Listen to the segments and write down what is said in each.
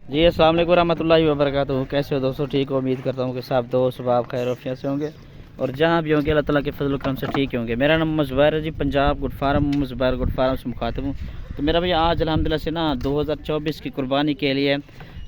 जी अस्सलाम वालेकुम रहमतुल्लाहि व बरकातुहू। कैसे हो दोस्तों? ठीक हो? उम्मीद करता हूँ कि सब दोस्त बाब खैर वफियत से होंगे और जहाँ भी होंगे अल्लाह ताला के फजल करम से ठीक होंगे। मेरा नाम ज़ुबैर है ji, Punjab good farm Zubair good farm से मुखातिब हूँ। तो मेरा भैया आज अल्हम्दुलिल्लाह से ना 2024 की कुर्बानी के लिए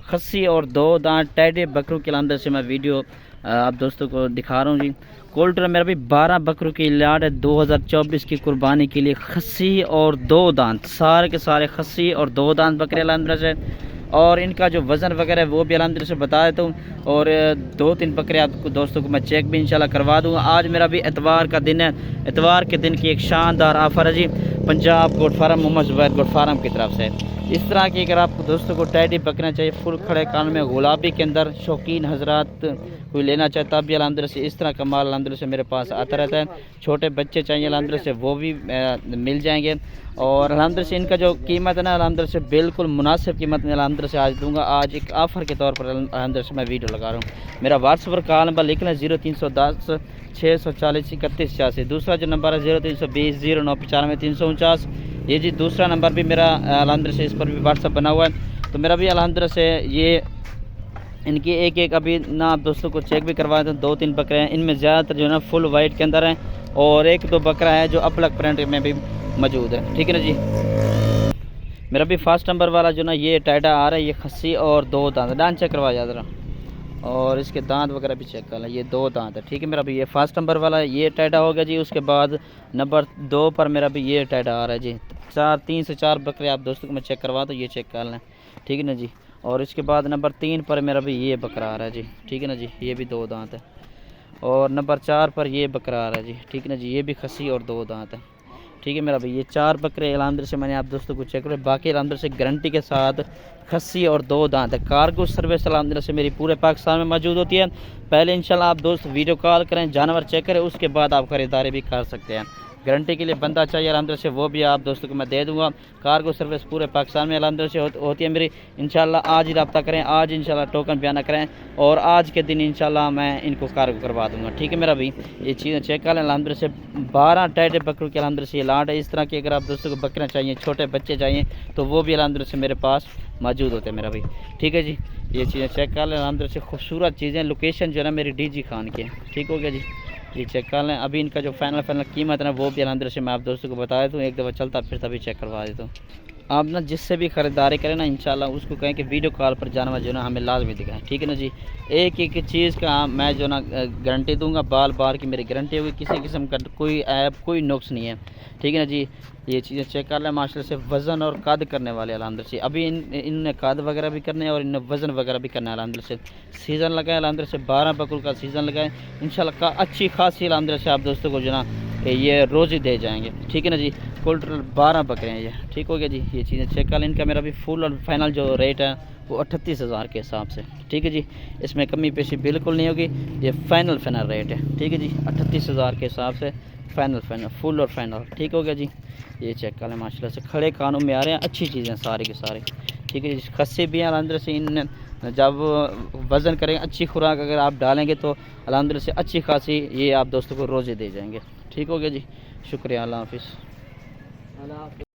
खस्सी और 2 दांत टेढ़े बकरों के अंदर से मैं वीडियो आप दोस्तों को दिखा रहा हूँ जी। कोल्टर मेरा भी 12 बकरों की लाड है 2024 की कुर्बानी के लिए। खस्सी और 2 दांत, सारे के सारे खस्सी और 2 दांत बकरे अल्हम्दुलिल्लाह से, और इनका जो वज़न वगैरह है वो भी अल्हम्दुलिल्लाह से बता देता हूँ। और 2-3 बकरे आपको दोस्तों को मैं चेक भी इंशाल्लाह करवा दूँगा। आज मेरा भी एतवार का दिन है। एतवार के दिन की एक शानदार ऑफ़र है ji, Punjab goat farm Mohammad Zubair goat farm की तरफ से। इस तरह की अगर आपको दोस्तों को टैडी बकरियाँ चाहिए फुल खड़े कान में गुलाबी के अंदर, शौकीन हजरात कोई लेना चाहता भी अल्हम्दुलिल्लाह से इस तरह का माल अल्हम्दुलिल्लाह से मेरे पास आता रहता है। छोटे बच्चे चाहिए अल्हम्दुलिल्लाह से वो भी मिल जाएंगे। और अल्हम्दुलिल्लाह से इनका जो कीमत है ना अल्हम्दुलिल्लाह से बिल्कुल मुनासिब कीमत में अल्हम्दुलिल्लाह से आज दूंगा। आज एक ऑफ़र के तौर पर अल्हम्दुलिल्लाह से मैं वीडियो लगा रहा हूँ। मेरा व्हाट्सएप पर कॉल नंबर लिख लें 0310 640 31 86। दूसरा जो नंबर है 0320 09 95 349। ये जी दूसरा नंबर भी मेरा अल्हम्दुलिल्लाह से इस पर भी व्हाट्सएप बना हुआ है। तो मेरा भी अल्हम्दुलिल्लाह से ये इनकी एक एक अभी ना आप दोस्तों को चेक भी करवाए थे। 2-3 बकरे हैं, इनमें ज़्यादातर जो है ना फुल वाइट के अंदर हैं और 1-2 बकरा है जो अपलक प्रिंट में भी मौजूद है। ठीक है ना जी। मेरा भी फर्स्ट नंबर वाला जो ना ये टाइडा आ रहा है, ये खस्सी और 2 दांत। दांत चेक करवा याद रहा और इसके दांत वगैरह भी चेक कर लें। ये 2 दांत है। ठीक है, मेरा भी ये फर्स्ट नंबर वाला है, ये टाइडा हो गया जी। उसके बाद नंबर 2 पर मेरा भी ये टाइडा आ रहा है जी। 3 से 4 बकरे आप दोस्तों को मैं चेक करवा दूँ, ये चेक कर लें। ठीक है ना जी। और इसके बाद नंबर 3 पर मेरा भी ये बकरा आ रहा है जी। ठीक है ना जी, ये भी 2 दांत है। और नंबर 4 पर ये बकरा आ रहा है जी। ठीक है ना जी, ये भी खस्सी और 2 दांत है। ठीक है मेरा भाई, ये 4 बकरे अल्हम्दुलिल्लाह से मैंने आप दोस्तों को चेक करे, बाकी अल्हम्दुलिल्लाह से गारंटी के साथ खस्सी और 2 दांत है। कार्गो सर्विस अल्हम्दुलिल्लाह से मेरी पूरे पाकिस्तान में मौजूद होती है। पहले इंशाल्लाह आप दोस्त वीडियो कॉल करें, जानवर चेक करें, उसके बाद आप खरीदारी भी कर सकते हैं। गारंटी के लिए बंदा चाहिए अल्हम्दुलिल्लाह से, वो भी आप दोस्तों को मैं दे दूँगा। कार्गो सर्विस पूरे पाकिस्तान में अल्हम्दुलिल्लाह से होती है मेरी। इंशाल्लाह आज ही रब्ता करें, आज इंशाल्लाह टोकन बयाना करें और आज के दिन इंशाल्लाह मैं इनको कार्गो करवा दूँगा। ठीक है मेरा भाई, ये चीज़ें चेक कर लें। अल्हम्दुलिल्लाह से 12 टैडे बकरों के अल्हम्दुलिल्लाह से ये लाट है। इस तरह की अगर आप दोस्तों को बकरियाँ चाहिए, छोटे बच्चे चाहिए, तो वो भी अल्हम्दुलिल्लाह से मेरे पास मौजूद होते हैं मेरा भाई। ठीक है जी, ये चीज़ें चेक कर लें। अल्हम्दुलिल्लाह से खूबसूरत चीज़ें, लोकेशन जो है ना मेरी DG खान की है। ठीक हो गया जी, ये चेक कर लें। अभी इनका जो फाइनल कीमत है ना वो भी अल्हम्दुलिल्लाह से मैं आप दोस्तों को बता देता हूँ। एक दफ़ा चलता फिर तभी चेक करवा देता हूँ। आप ना जिससे भी ख़रीदारी करें ना इंशाल्लाह उसको कहें कि वीडियो कॉल पर जानवर जो है ना हमें लाजमी दिखाएं। ठीक है ना जी। एक एक चीज़ का मैं जो ना गारंटी दूंगा, बाल बार की मेरी गारंटी होगी, किसी किस्म का कोई ऐप कोई नुक्स नहीं है। ठीक है ना जी, ये चीज़ें चेक कर लें। माशाल्लाह से वज़न और कद करने वाले अल्हम्दुलिल्लाह से अभी इनने कद वगैरह भी करने हैं और इनने वज़न वगैरह भी करना है अल्हम्दुलिल्लाह से। सीज़न लगाए अल्हम्दुलिल्लाह से, 12 बकरों का सीज़न लगाए इंशाल्लाह का अच्छी खासी अल्हम्दुलिल्लाह से आप दोस्तों को जो ना ये रोज़ ही दे जाएंगे। ठीक है ना जी। कुल टोटल 12 बकरे हैं ये। ठीक हो गया जी, ये चीज़ें चेक कर लें। इनका मेरा भी फुल और फाइनल जो रेट है वो 38,000 के हिसाब से। ठीक है जी, इसमें कमी पेशी बिल्कुल नहीं होगी, ये फाइनल रेट है। ठीक है जी, 38,000 के हिसाब से फाइनल फुल और फाइनल। ठीक हो गया जी, ये चेक कर लें। माशाल्लाह से खड़े कानों में आ रहे हैं, अच्छी चीज़ें सारी के सारे। ठीक है जी, खस्से भी हैं अल्हम्दुलिल्लाह से। इन जब वज़न करेंगे, अच्छी खुराक अगर आप डालेंगे तो अल्हम्दुलिल्लाह से अच्छी खासी ये आप दोस्तों को रोज़े दे जाएंगे। ठीक हो गया जी, शुक्रिया, अल्लाह हाफ़िज़।